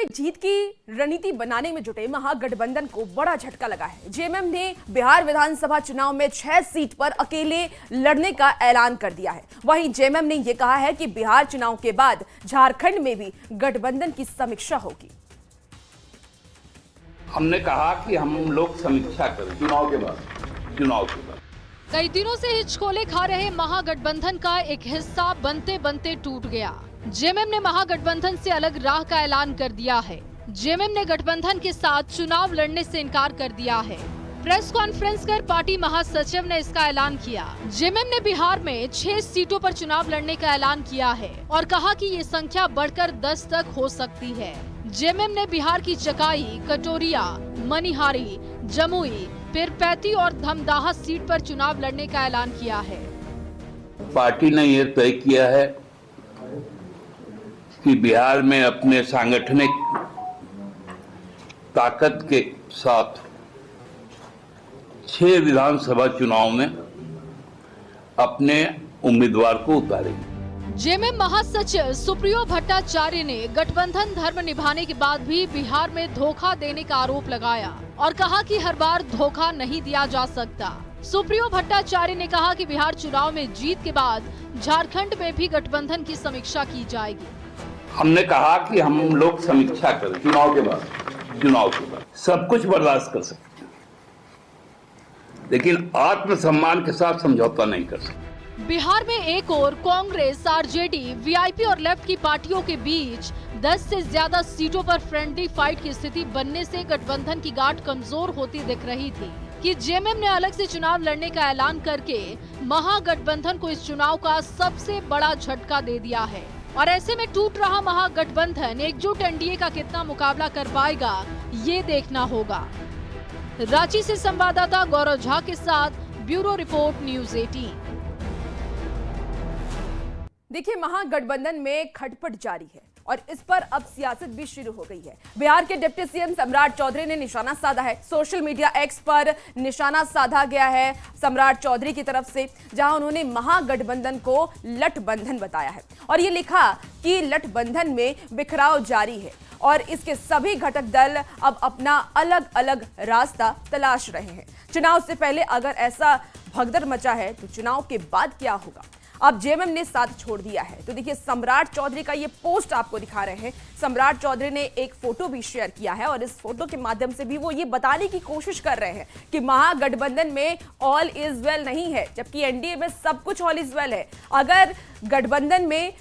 में जीत की रणनीति बनाने में जुटे महागठबंधन को बड़ा झटका लगा है। जेएमएम ने बिहार विधानसभा चुनाव में 6 सीट पर अकेले लड़ने का ऐलान कर दिया है। वहीं जेएमएम ने यह कहा है कि बिहार चुनाव के बाद झारखंड में भी गठबंधन की समीक्षा होगी। हमने कहा कि हम लोग समीक्षा करें चुनाव के बाद। कई दिनों से हिचकोले खा रहे महागठबंधन का एक हिस्सा बनते बनते टूट गया। जेएमएम ने महागठबंधन से अलग राह का ऐलान कर दिया है। जेएमएम ने गठबंधन के साथ चुनाव लड़ने से इनकार कर दिया है। प्रेस कॉन्फ्रेंस कर पार्टी महासचिव ने इसका ऐलान किया। जेएमएम ने बिहार में 6 सीटों पर चुनाव लड़ने का ऐलान किया है और कहा कि ये संख्या बढ़कर 10 तक हो सकती है। जेएमएम ने बिहार की चकाई, कटोरिया, मनिहारी, जमुई, पीरपैंती और धमदाहा सीट पर चुनाव लड़ने का ऐलान किया है। पार्टी ने यह तय किया है कि बिहार में अपने सांगठनिक ताकत के साथ 6 विधानसभा चुनाव में अपने उम्मीदवार को उतारेंगे। जेएमएम महासचिव सुप्रियो भट्टाचार्य ने गठबंधन धर्म निभाने के बाद भी बिहार में धोखा देने का आरोप लगाया और कहा कि हर बार धोखा नहीं दिया जा सकता। सुप्रियो भट्टाचार्य ने कहा कि बिहार चुनाव में जीत के बाद झारखंड में भी गठबंधन की समीक्षा की जाएगी। हमने कहा कि हम लोग समीक्षा करें चुनाव के बाद। सब कुछ बर्दाश्त कर सकते हैं, लेकिन आत्मसम्मान के साथ समझौता नहीं कर सकते। बिहार में एक ओर कांग्रेस, आरजेडी, वीआईपी और लेफ्ट की पार्टियों के बीच 10 से ज्यादा सीटों पर फ्रेंडली फाइट की स्थिति बनने से गठबंधन की गांठ कमजोर होती दिख रही थी कि जेएमएम ने अलग से चुनाव लड़ने का ऐलान करके महागठबंधन को इस चुनाव का सबसे बड़ा झटका दे दिया है। और ऐसे में टूट रहा महागठबंधन एकजुट एनडीए का कितना मुकाबला कर पाएगा, ये देखना होगा। रांची से संवाददाता गौरव झा के साथ ब्यूरो रिपोर्ट, न्यूज़ 18। देखिए, महागठबंधन में खटपट जारी है और इस पर अब सियासत भी शुरू हो गई है। बिहार के डिप्टी सीएम सम्राट चौधरी ने निशाना साधा है। सोशल मीडिया एक्स पर निशाना साधा गया है सम्राट चौधरी की तरफ से, जहां उन्होंने महागठबंधन को लठबंधन बताया है और ये लिखा कि लठबंधन में बिखराव जारी है और इसके सभी घटक दल अब अपना अलग अलग रास्ता तलाश रहे हैं। चुनाव से पहले अगर ऐसा भगदड़ मचा है तो चुनाव के बाद क्या होगा? अब जेएमएम ने साथ छोड़ दिया है। तो देखिए, सम्राट चौधरी का ये पोस्ट आपको दिखा रहे हैं। सम्राट चौधरी ने एक फोटो भी शेयर किया है और इस फोटो के माध्यम से भी वो ये बताने की कोशिश कर रहे हैं कि महागठबंधन में ऑल इज वेल नहीं है, जबकि एनडीए में सब कुछ ऑल इज वेल है। अगर गठबंधन में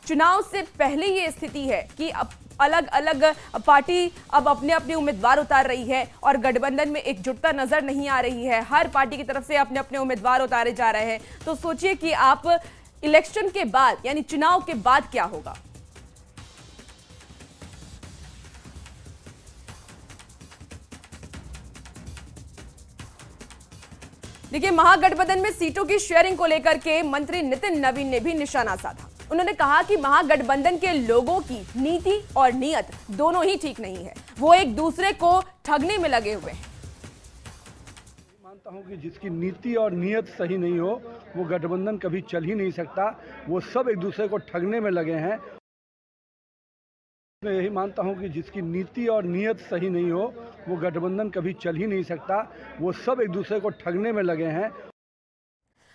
चुनाव से पहले ये स्थिति है कि अब अलग अलग पार्टी अब अपने अपने उम्मीदवार उतार रही है और गठबंधन में एकजुटता नजर नहीं आ रही है, हर पार्टी की तरफ से अपने अपने उम्मीदवार उतारे जा रहे हैं, तो सोचिए कि आप इलेक्शन के बाद यानी चुनाव के बाद क्या होगा। देखिए, महागठबंधन में सीटों की शेयरिंग को लेकर के मंत्री नितिन नवीन ने भी निशाना साधा। उन्होंने कहा कि महागठबंधन के लोगों की नीति और नीयत दोनों ही ठीक नहीं है, वो एक दूसरे को ठगने में लगे हुए हैं। मानता हूं कि जिसकी नीति और नीयत सही नहीं हो वो गठबंधन कभी चल ही नहीं सकता। वो सब एक दूसरे को ठगने में लगे हैं। मैं यही मानता हूं कि जिसकी नीति और नीयत सही नहीं हो वो गठबंधन कभी चल ही नहीं सकता। वो सब एक दूसरे को ठगने में लगे हैं।